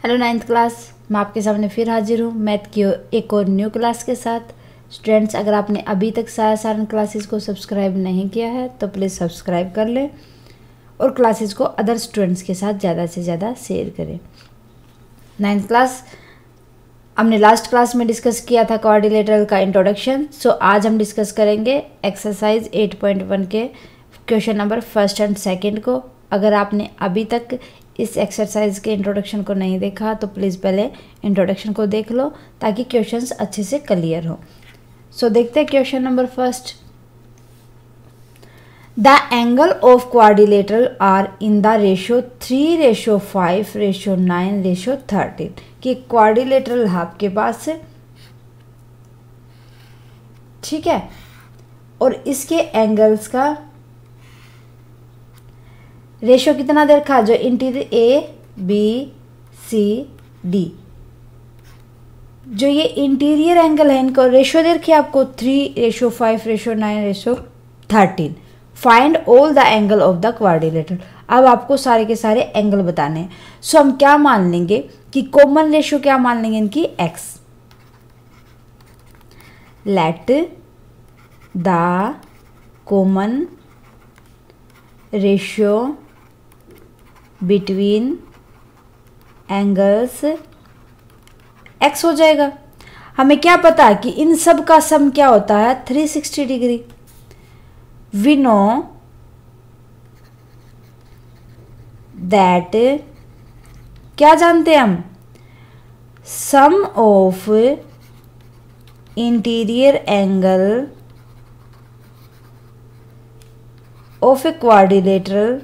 Hello ninth class, मैं आपके सामने फिर हाजिर हूँ मैथ की एक और न्यू क्लास के साथ। स्टूडेंट्स, अगर आपने अभी तक सारण क्लासेस को सब्सक्राइब नहीं किया है तो प्लीज़ सब्सक्राइब कर लें और क्लासेस को अदर स्टूडेंट्स के साथ ज़्यादा से ज़्यादा शेयर करें। नाइन्थ क्लास हमने लास्ट क्लास में डिस्कस किया था क्वाड्रिलेटरल का इंट्रोडक्शन। सो आज हम डिस्कस करेंगे एक्सरसाइज 8.1 के question number first and second को। अगर आपने अभी तक इस एक्सरसाइज के इंट्रोडक्शन को नहीं देखा तो प्लीज़ पहले इंट्रोडक्शन को देख लो ताकि क्वेश्चंस अच्छे से क्लियर हो। सो देखते हैं question number first. The angle of quadrilateral are in the ratio 3:5:9:13 कि क्वाड्रिलेटरल आपके पास है, ठीक है, और इसके एंगल्स का रेशियो कितना दे रखा, जो interior A B C D, जो ये इंटीरियर एंगल है इनको रेशियो दे रखी है आपको 3:5:9:13। Find all the angle of the quadrilateral. अब आपको सारे के सारे एंगल बताने हैं। सो हम क्या मान लेंगे कि कॉमन रेशियो क्या मान लेंगे इनकी, x। Let the common ratio between angles x हो जाएगा। हमें क्या पता कि इन सब का सम क्या होता है, 360 डिग्री। वी नो दैट, क्या जानते हैं हम, sum of interior angle of a quadrilateral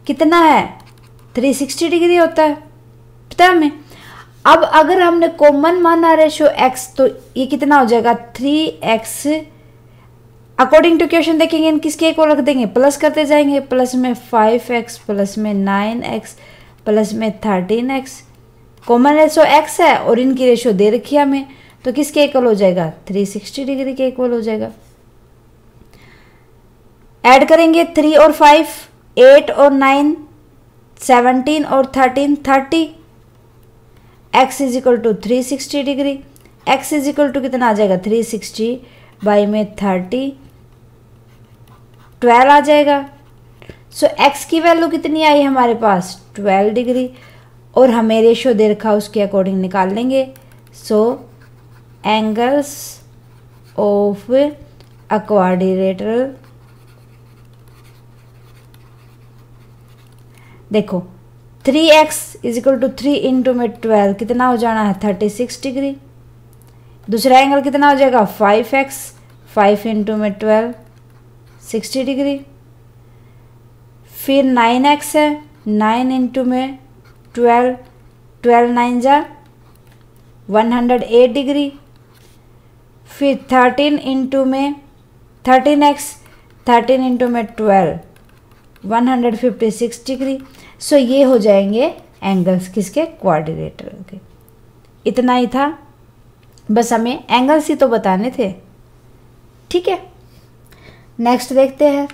कितना है, 360 डिग्री होता है, पता है हमें। अब अगर हमने कॉमन माना रेशियो x तो ये कितना हो जाएगा, 3x। अकॉर्डिंग टू क्वेश्चन देखेंगे इन किसके को रख देंगे, प्लस करते जाएंगे, प्लस में 5x, प्लस में 9x, प्लस में 13x। कॉमन रेशियो x है और इनकी रेशियो दे रखी है हमें, तो किसके इक्वल हो जाएगा, 360 डिग्री के इक्वल हो जाएगा। ऐड करेंगे 3 और 5, 8 और 9, 17 और 13, 30। x is equal to 360 degree. x is equal to कितना आ जाएगा, 360 बाई में 30, 12 आ जाएगा। सो x की वैल्यू कितनी आई हमारे पास, 12 डिग्री, और हमें रेशियो दे रखा उसके अकॉर्डिंग निकाल लेंगे। सो एंगल्स ऑफ अ क्वाड्रिलेटरल, देखो 3x is equal to 3 into में 12 कितना हो जाना है, 36 डिग्री। दूसरा एंगल कितना हो जाएगा, 5x, 5 इंटू में 12 60 डिग्री। फिर 9x है, 9 इंटू में 12, 12 9 जा 108 डिग्री। फिर 13 इंटू में 13x, 13 इंटू में 12 156 डिग्री। सो ये हो जाएंगे एंगल्स किसके, क्वाड्रिलेटरल के। इतना ही था, बस हमें एंगल्स ही तो बताने थे, ठीक है। नेक्स्ट देखते हैं।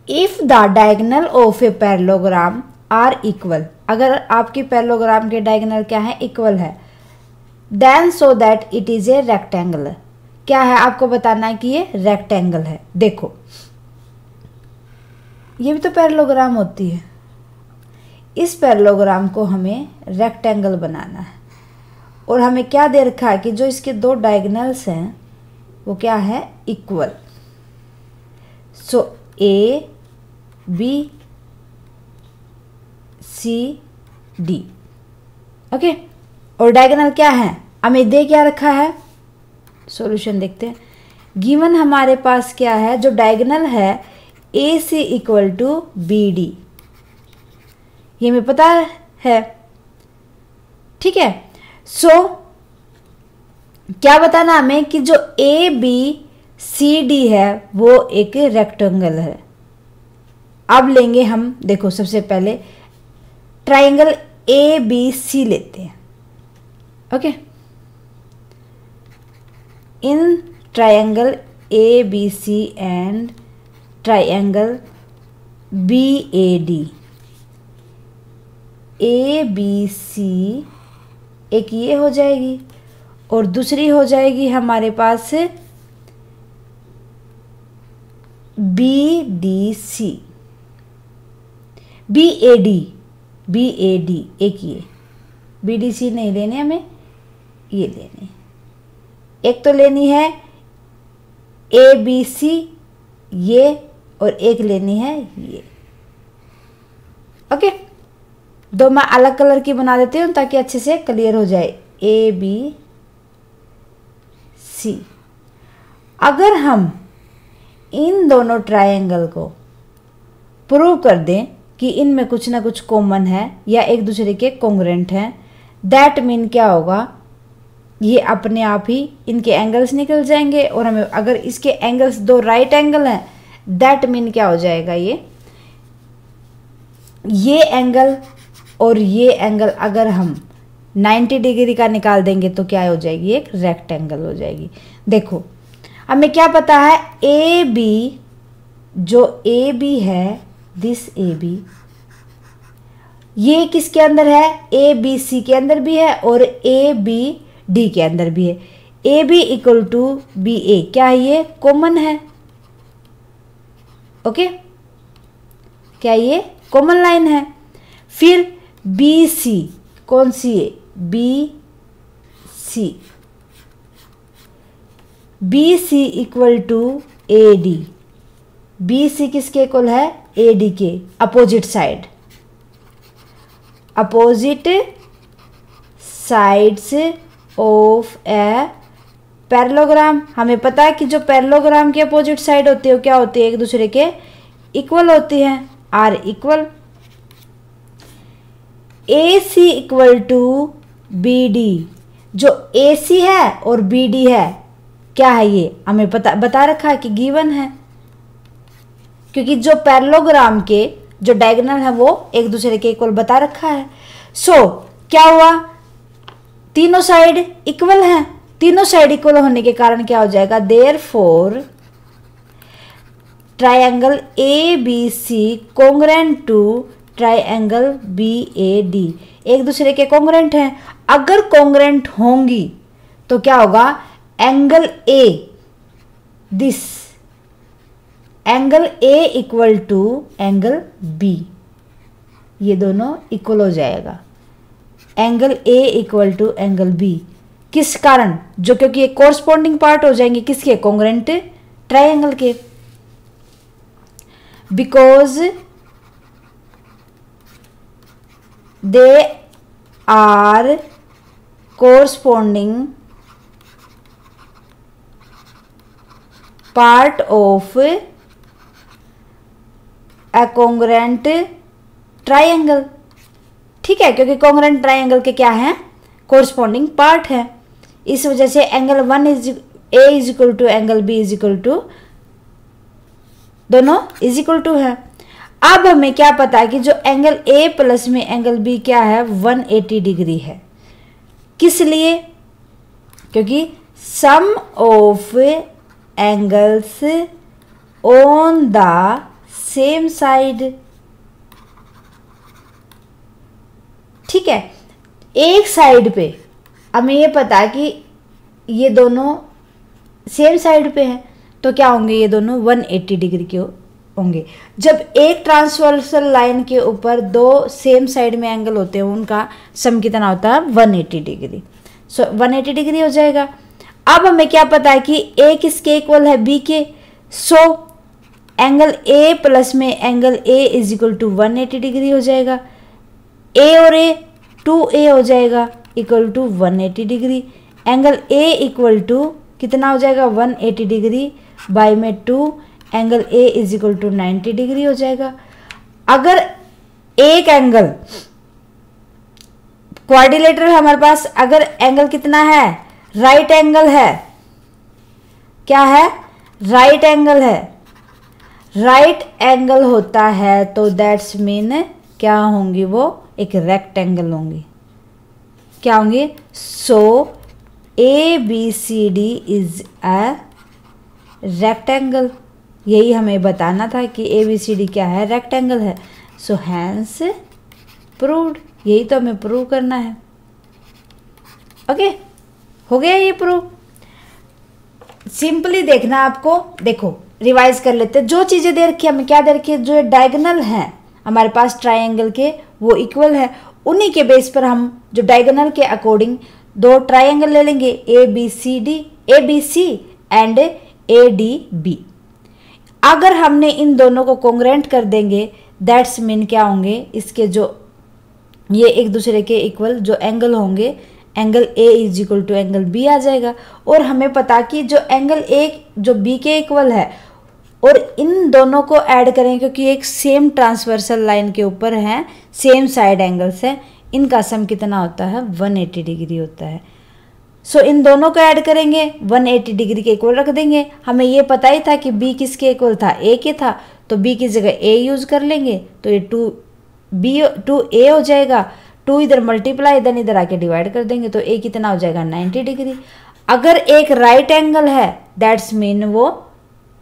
If the diagonal of a parallelogram are equal, अगर आपकी पैरेललोग्राम के डायगोनल क्या है, इक्वल है, then so that it is a rectangle. क्या है, आपको बताना है कि ये रेक्टेंगल है। देखो ये भी तो पैरेललोग्राम होती है, इस पैरेललोग्राम को हमें रेक्टेंगल बनाना है और हमें क्या दे रखा है कि जो इसके दो डायगोनल्स हैं वो क्या है, equal. So A B C D, okay. और डायगोनल क्या है, हमें दे क्या रखा है, सॉल्यूशन देखते हैं। गिवन हमारे पास क्या है, जो डायगोनल है ए C equal to B D, ये हमें पता है, ठीक है। सो क्या बताना हमें कि जो ए बी सी डी है वो एक रेक्टेंगल है। अब लेंगे हम, देखो सबसे पहले ट्राइंगल ए बी सी लेते हैं, okay. In triangle A B C and triangle B A D. A B C एक ये हो जाएगी और दूसरी हो जाएगी हमारे पास B D C, B A D एक ये, बी डी सी नहीं लेने हमें, ये लेने। एक तो लेनी है ए बी सी ये, और एक लेनी है ये। ओके, दो मैं अलग कलर की बना देती हूँ ताकि अच्छे से क्लियर हो जाए। A B C. अगर हम इन दोनों ट्रायंगल को प्रूव कर दें कि इनमें कुछ ना कुछ कॉमन है या एक दूसरे के कॉन्ग्रुएंट हैं, दैट मीन क्या होगा, ये अपने आप ही इनके एंगल्स निकल जाएंगे। और हमें अगर इसके एंगल्स दो राइट एंगल हैं, दैट मीन क्या हो जाएगा, ये एंगल और ये एंगल अगर हम 90 डिग्री का निकाल देंगे तो क्या हो जाएगी, एक रेक्टेंगल हो जाएगी। देखो हमें क्या पता है, ए बी, जो ए बी है, दिस ए बी, ये किसके अंदर है, ए बी सी के अंदर भी है और ए बी डी के अंदर भी है। A B equal to B A, क्या है, ये कॉमन है। ओके, क्या ये कॉमन लाइन है। फिर बी सी, कौन सी है, B C, B C equal to A D. B C किसके इक्वल है, ए डी के, opposite side, opposite sides of a parallelogram. हमें पता है कि जो पैरेललोग्राम की अपोजिट साइड होती है वो क्या होती है, एक दूसरे के इक्वल होती है, are equal. A C equal to B D, जो ए सी है और बी डी है, क्या है, ये हमें बता रखा है कि गिवन है, क्योंकि जो पैरेललोग्राम के जो डायगोनल है वो एक दूसरे के इक्वल बता रखा है। सो क्या हुआ, तीनों साइड इक्वल हैं। तीनों साइड इक्वल होने के कारण क्या हो जाएगा, therefore triangle A B C congruent to triangle B A D, एक दूसरे के कॉन्ग्रुएंट हैं। अगर कॉन्ग्रुएंट होंगी तो क्या होगा, angle A, this angle A equal to angle B, ये दोनों इक्वल हो जाएगा, angle A equal to angle B. किस कारण, जो क्योंकि ये कोरस्पॉन्डिंग पार्ट हो जाएंगे किसके, कॉन्ग्रुएंट ट्रायंगल के, because they are corresponding part of a congruent triangle. ठीक है, क्योंकि कॉन्ग्रुएंट ट्रायंगल के क्या है, कोरस्पॉन्डिंग पार्ट है। इस वजह से angle one is A is equal to angle B is equal to, दोनों इज इक्वल टू है। अब हमें क्या पता है कि जो एंगल ए प्लस में एंगल बी क्या है, 180 डिग्री है। किस लिए, क्योंकि sum of angles on the same side. ठीक है, एक साइड पे हमें ये पता है कि ये दोनों सेम साइड पे हैं, तो क्या होंगे, ये दोनों 180 डिग्री के होंगे। जब एक ट्रांसवर्सल लाइन के ऊपर दो सेम साइड में एंगल होते हैं, उनका सम कितना होता है, 180 डिग्री। सो 180 डिग्री हो जाएगा। अब हमें क्या पता है कि ए किसके इक्वल है, बी के। सो एंगल ए प्लस में angle A is equal to 180 degree हो जाएगा। ए और ए 2a हो जाएगा equal to 180 degree. Angle A equal to कितना हो जाएगा, 180 डिग्री बाई में 2, angle A is equal to 90 degree हो जाएगा। अगर एक एंगल क्वाड्रिलेटरल हमारे पास, अगर एंगल कितना है, राइट एंगल है, क्या है, राइट एंगल है, राइट एंगल होता है तो दैट्स मीन क्या होंगी, वो एक रेक्टेंगल होंगी। क्या होंगे, so A B C D is a rectangle. यही हमें बताना था कि ABCD क्या है, रेक्टेंगल है। सो हैंस प्रूव्ड, यही तो हमें प्रूव करना है। ओके, हो गया ये प्रूव। सिंपली देखना आपको, देखो रिवाइज कर लेते हैं। जो चीज़ें दे रखी है हमें, क्या दे रखी है, जो डायगोनल है हमारे पास ट्रायंगल के वो इक्वल है, उन्हीं के बेस पर हम जो डायगोनल के अकॉर्डिंग दो ट्रायंगल ले लेंगे, ABC एंड ADB। अगर हमने इन दोनों को कॉन्ग्रुएंट कर देंगे, दैट्स मीन क्या होंगे, इसके जो ये एक दूसरे के इक्वल जो एंगल होंगे, angle A is equal to angle B आ जाएगा। और हमें पता कि जो एंगल A जो B के इक्वल है, और इन दोनों को ऐड करें क्योंकि एक सेम ट्रांसवर्सल लाइन के ऊपर हैं, सेम साइड एंगल्स हैं, इनका सम कितना होता है, 180 डिग्री होता है। सो इन दोनों को ऐड करेंगे, 180 डिग्री के इक्वल रख देंगे। हमें ये पता ही था कि B किसके इक्वल था, A के था, तो B की जगह A यूज़ कर लेंगे, तो ये 2A हो जाएगा। 2 इधर मल्टीप्लाई, देन इधर आके डिवाइड कर देंगे, तो A कितना हो जाएगा, 90 डिग्री। अगर एक राइट एंगल है, दैट्स मीन वो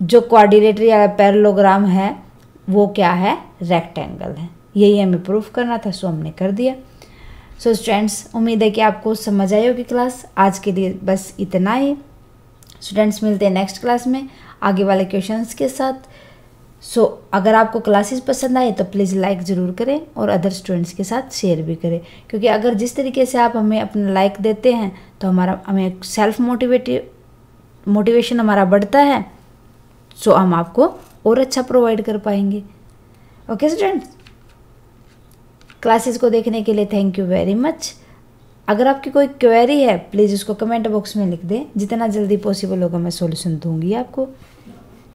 जो क्वाड्रिलेटरल या पैरेललोग्राम है वो क्या है, रेक्टेंगल है। यही हमें प्रूफ करना था, सो हमने कर दिया। सो स्टूडेंट्स, उम्मीद है कि आपको समझ आई होगी क्लास। आज के लिए बस इतना ही। स्टूडेंट्स, मिलते हैं नेक्स्ट क्लास में आगे वाले क्वेश्चंस के साथ। सो अगर आपको क्लासेस पसंद आए तो प्लीज़ लाइक ज़रूर करें और अदर स्टूडेंट्स के साथ शेयर भी करें, क्योंकि अगर जिस तरीके से आप हमें अपना लाइक देते हैं तो हमें सेल्फ मोटिवेशन हमारा बढ़ता है। सो हम आपको और अच्छा प्रोवाइड कर पाएंगे। ओके स्टूडेंट्स, क्लासेस को देखने के लिए थैंक यू वेरी मच। अगर आपकी कोई क्वेरी है प्लीज़ उसको कमेंट बॉक्स में लिख दें, जितना जल्दी पॉसिबल होगा मैं सॉल्यूशन दूंगी आपको।